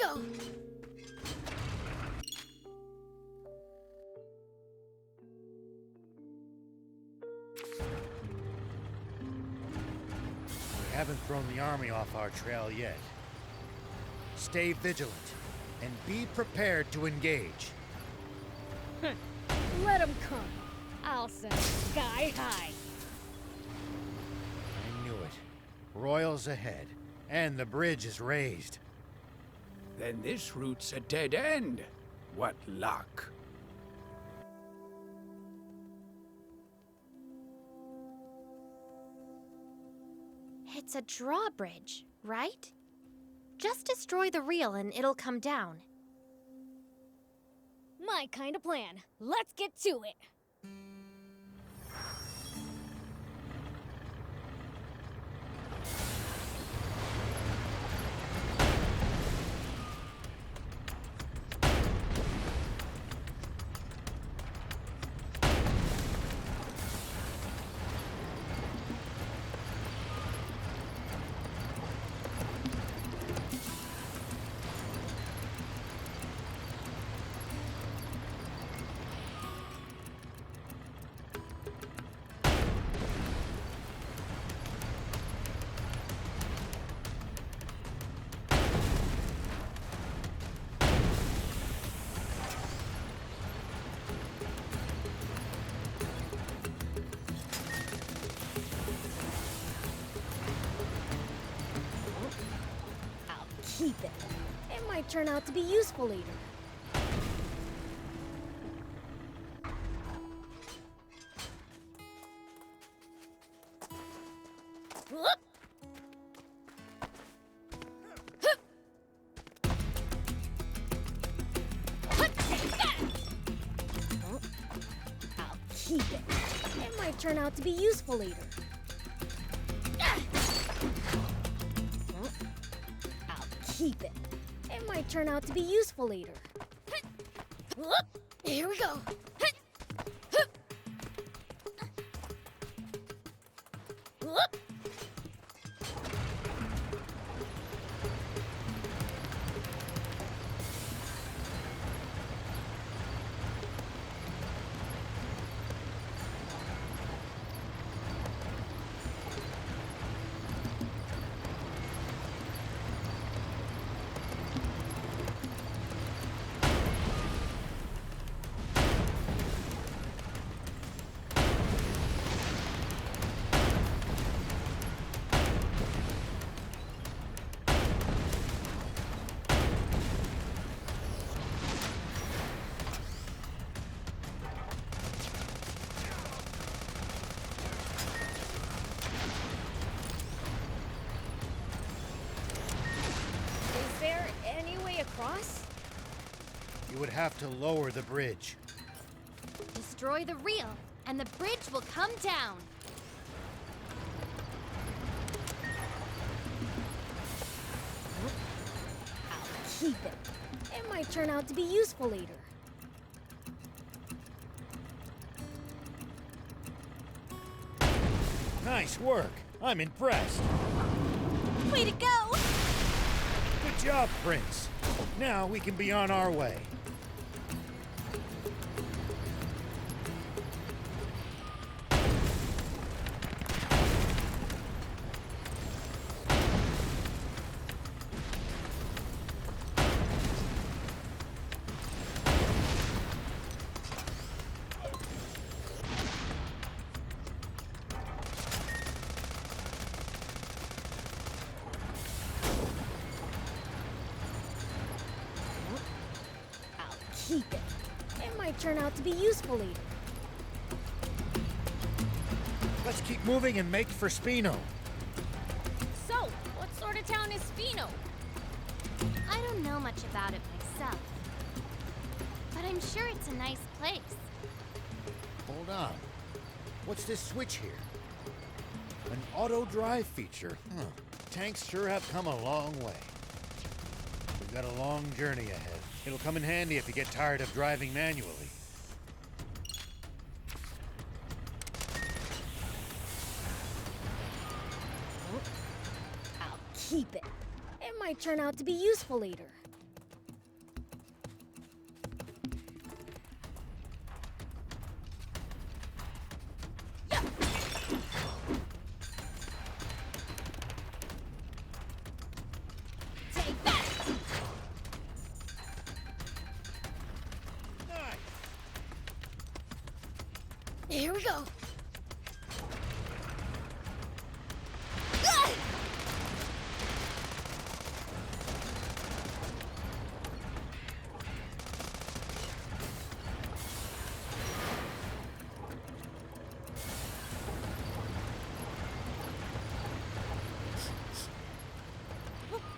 go! We haven't thrown the army off our trail yet. Stay vigilant, and be prepared to engage. Let them come. I'll send sky high. I knew it. Royals ahead, and the bridge is raised. Then this route's a dead end. What luck. It's a drawbridge, right? Just destroy the reel and it'll come down. My kind of plan. Let's get to it. Keep it. It might turn out to be useful later. Whoop! I'll keep it. It might turn out to be useful later. Keep it. It might turn out to be useful later. Here we go. Is there any way across? You would have to lower the bridge. Destroy the reel, and the bridge will come down. I'll keep it. It might turn out to be useful later. Nice work. I'm impressed. Way to go! Good job, Prince. Now we can be on our way. Keep it. It might turn out to be useful later. Let's keep moving and make for Spino. So, what sort of town is Spino? I don't know much about it myself, but I'm sure it's a nice place. Hold on. What's this switch here? An auto drive feature. Huh. Tanks sure have come a long way. We've got a long journey ahead. It'll come in handy if you get tired of driving manually. I'll keep it. It might turn out to be useful later. Here we go.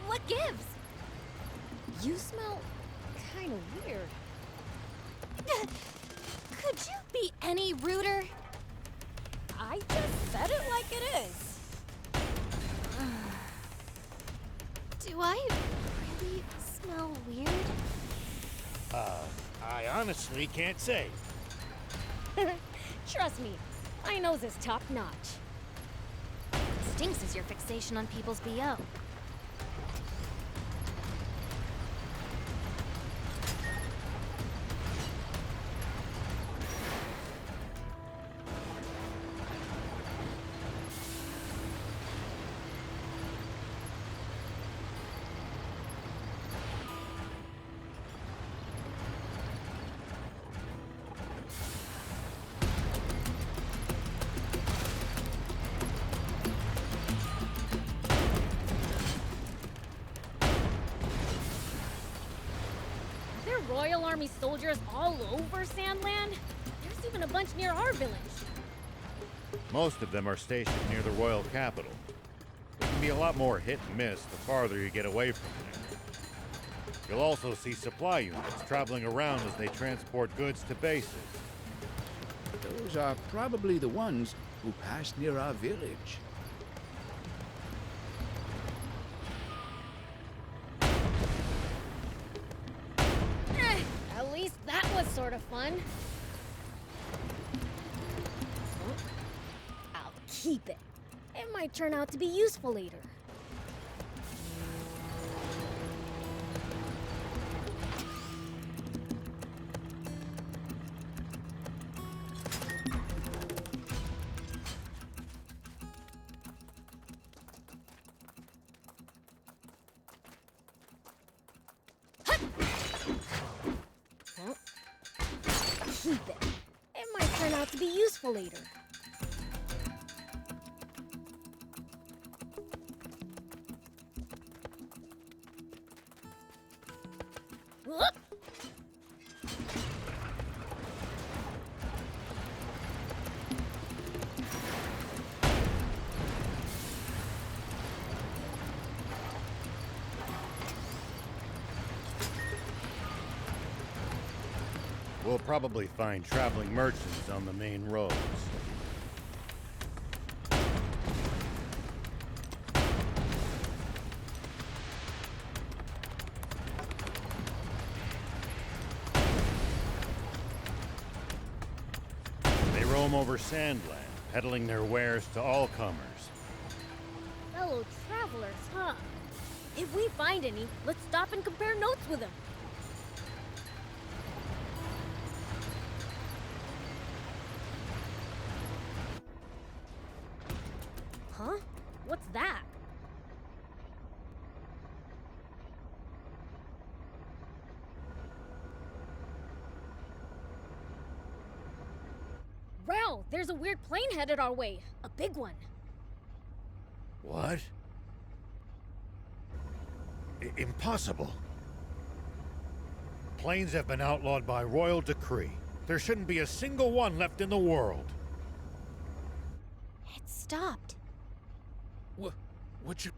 What gives? You smell kind of weird. Could you be any ruder? I just said it like it is. Do I really smell weird? I honestly can't say. Trust me, my nose is top notch. What stinks is your fixation on people's BO. Royal Army soldiers all over Sandland? There's even a bunch near our village. Most of them are stationed near the royal capital. It can be a lot more hit and miss the farther you get away from there. You'll also see supply units traveling around as they transport goods to bases. Those are probably the ones who pass near our village. At least that was sort of fun. I'll keep it. It might turn out to be useful later. Keep it. It might turn out to be useful later. Whoop! We'll probably find traveling merchants on the main roads. They roam over Sandland, peddling their wares to all comers. Fellow travelers, huh? If we find any, let's stop and compare notes with them. Huh? What's that? Rao, there's a weird plane headed our way. A big one. What? Impossible. Planes have been outlawed by royal decree. There shouldn't be a single one left in the world. It stopped. What you...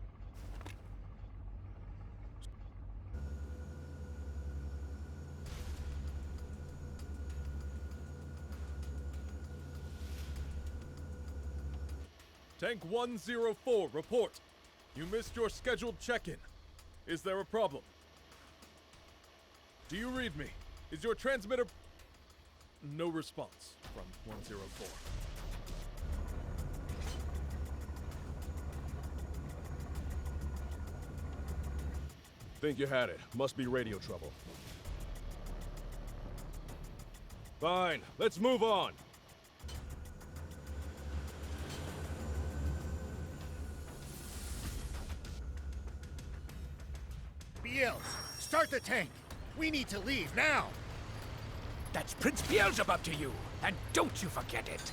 Tank 104, report. You missed your scheduled check-in. Is there a problem? Do you read me? Is your transmitter... No response from 104. Think you had it. Must be radio trouble. Fine, let's move on. Beels, start the tank. We need to leave now. That's Prince Beelzebub to you. and don't you forget it.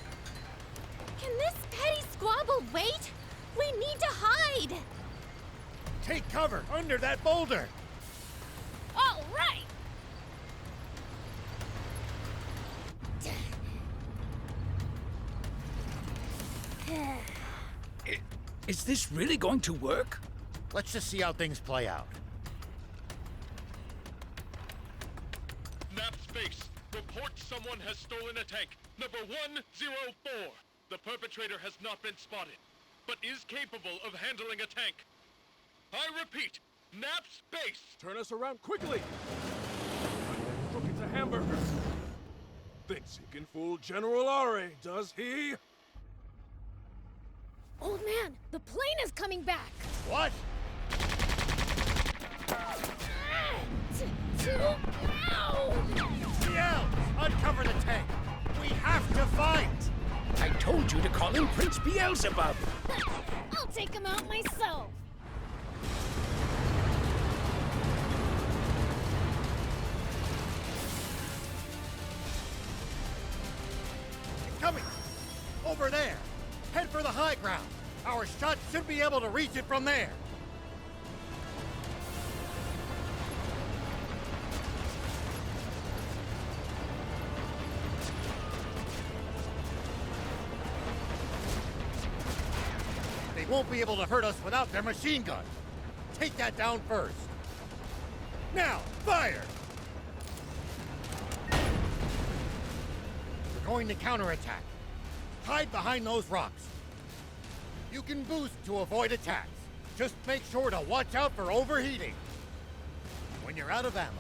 Can this petty squabble wait? We need to hide! Take cover under that boulder. All right! Is this really going to work? Let's just see how things play out. Nap space. Report someone has stolen a tank. Number 104. The perpetrator has not been spotted, but is capable of handling a tank. I repeat, nap space. Turn us around quickly. Crooked to hamburger. Thinks he can fool General Are, does he? Old man, the plane is coming back! What? Ow! Yell! Uncover the tank! We have to fight! I told you to call him Prince Beelzebub. I'll take him out myself! It's coming! Over there! Head for the high ground! Our shots should be able to reach it from there! They won't be able to hurt us without their machine gun. Take that down first. Now, fire! We're going to counterattack. Hide behind those rocks. You can boost to avoid attacks. Just make sure to watch out for overheating. When you're out of ammo,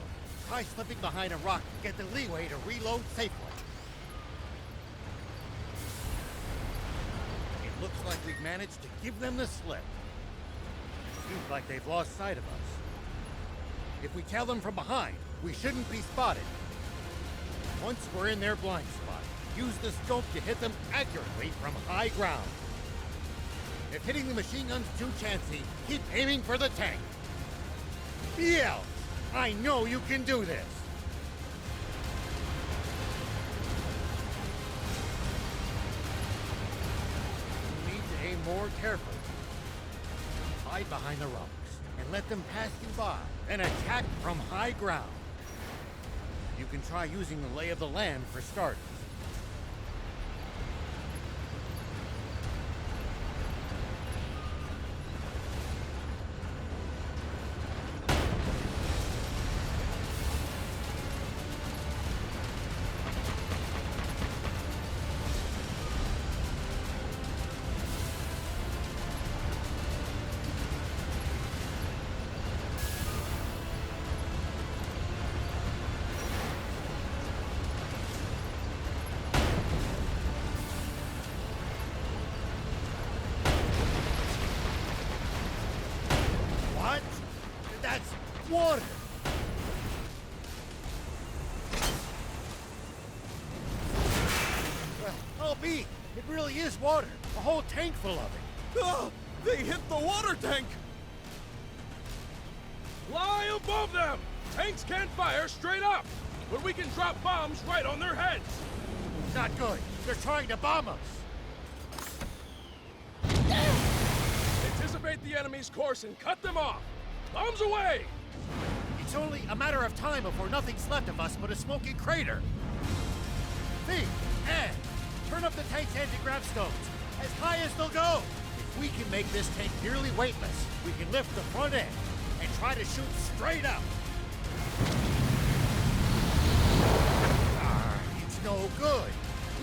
try slipping behind a rock to get the leeway to reload safely. It looks like we've managed to give them the slip. Seems like they've lost sight of us. If we tail them from behind, we shouldn't be spotted. Once we're in their blind spot, use the scope to hit them accurately from high ground. If hitting the machine gun's too chancy, keep aiming for the tank. BL, I know you can do this. You need to aim more carefully. Hide behind the rocks and let them pass you by, then attack from high ground. You can try using the lay of the land for starters. What? That's water! Well, I'll be. It really is water. A whole tank full of it. Oh, they hit the water tank! Fly above them! Tanks can't fire straight up, but we can drop bombs right on their heads! Not good. They're trying to bomb us. Anticipate the enemy's course and cut them off! Bombs away! It's only a matter of time before nothing's left of us but a smoking crater. Thief, Ann, turn up the tank's anti-grav stones. As high as they'll go. If we can make this tank nearly weightless, we can lift the front end and try to shoot straight up. It's no good.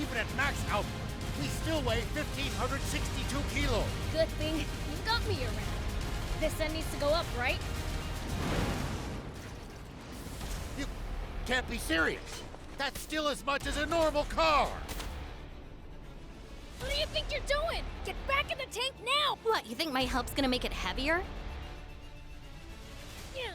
Even at max output, we still weigh 1,562 kilos. Good thing you got me around. This end needs to go up, right? You can't be serious. That's still as much as a normal car. What do you think you're doing? Get back in the tank now! What, you think my help's gonna make it heavier? Yeah.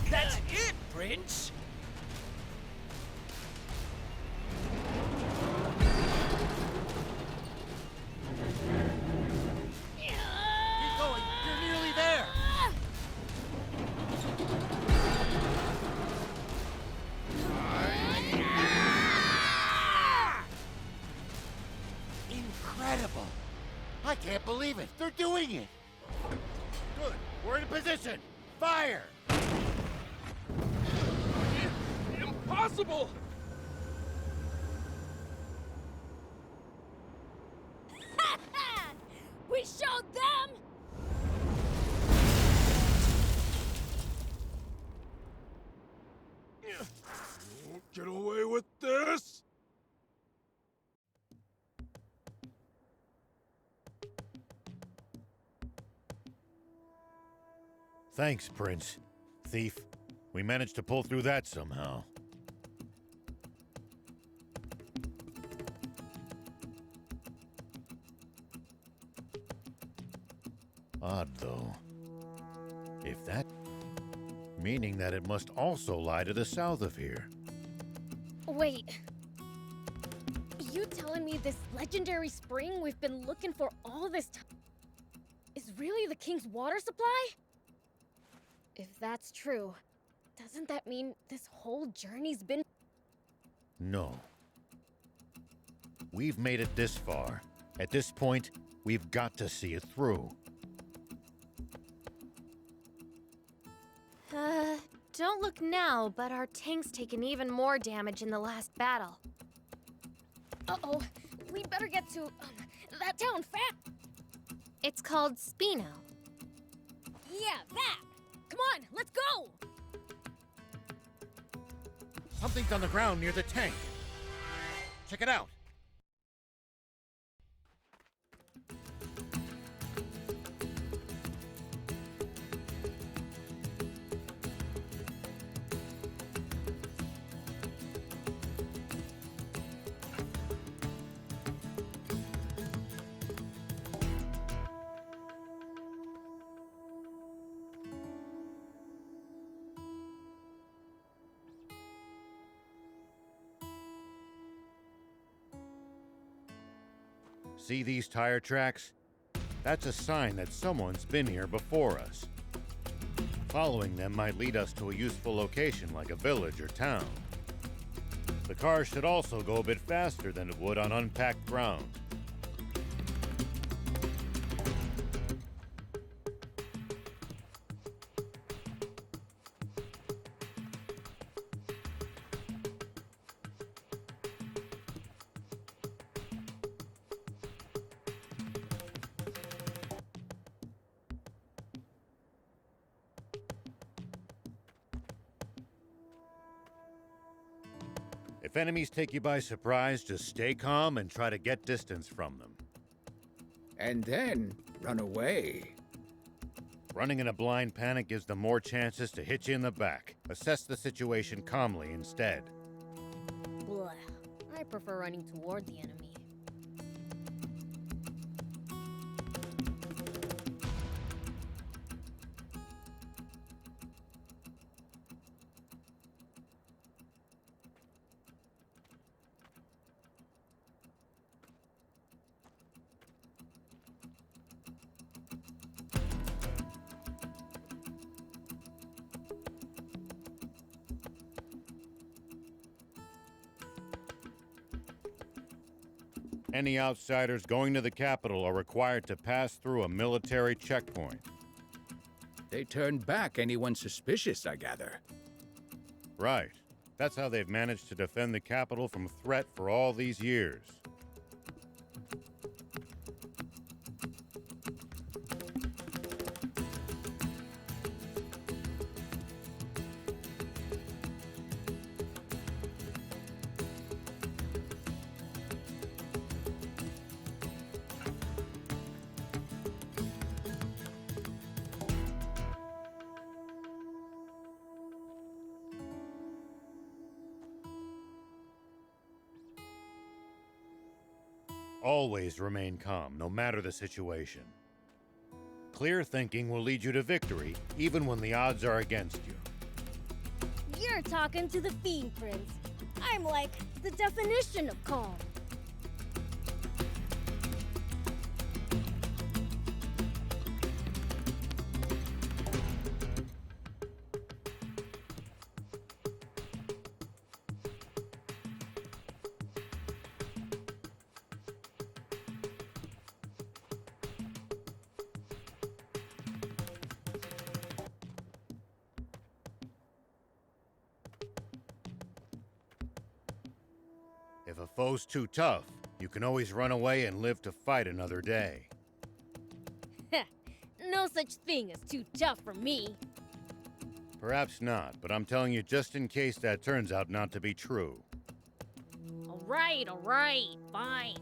That's it, Prince! Keep going. You're nearly there. Incredible. I can't believe it. They're doing it. Good. We're in position. Fire! Impossible! We showed them! Get away with this! Thanks, Prince. Thief. We managed to pull through that somehow. Odd, though. If that... meaning that it must also lie to the south of here. Wait. You telling me this legendary spring we've been looking for all this time is really the king's water supply? If that's true, doesn't that mean this whole journey's been... No. We've made it this far. At this point, we've got to see it through. Don't look now, but our tank's taken even more damage in the last battle. Uh-oh. We better get to that town fast. It's called Spino. Yeah, that. Come on, let's go. Something's on the ground near the tank. Check it out. See these tire tracks? That's a sign that someone's been here before us. Following them might lead us to a useful location like a village or town. The car should also go a bit faster than it would on unpacked ground. If enemies take you by surprise, just stay calm and try to get distance from them. And then run away. Running in a blind panic gives them more chances to hit you in the back. Assess the situation calmly instead. Blah. I prefer running toward the enemy. Any outsiders going to the capital are required to pass through a military checkpoint. They turn back anyone suspicious, I gather. Right. That's how they've managed to defend the capital from threat for all these years. Always remain calm, no matter the situation. clear thinking will lead you to victory, even when the odds are against you. You're talking to the Fiend Prince. I'm like the definition of calm. If a foe's too tough, you can always run away and live to fight another day. No such thing as too tough for me. Perhaps not, but I'm telling you just in case that turns out not to be true. All right, fine.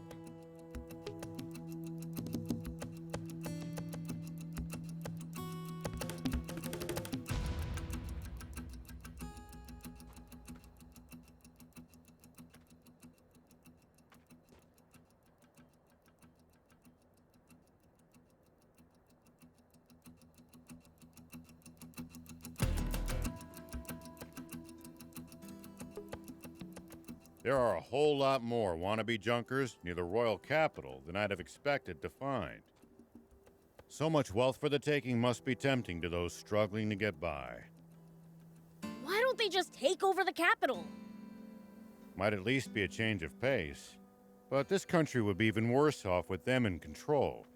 There are a whole lot more wannabe junkers near the royal capital than I'd have expected to find. So much wealth for the taking must be tempting to those struggling to get by. Why don't they just take over the capital? Might at least be a change of pace. But this country would be even worse off with them in control.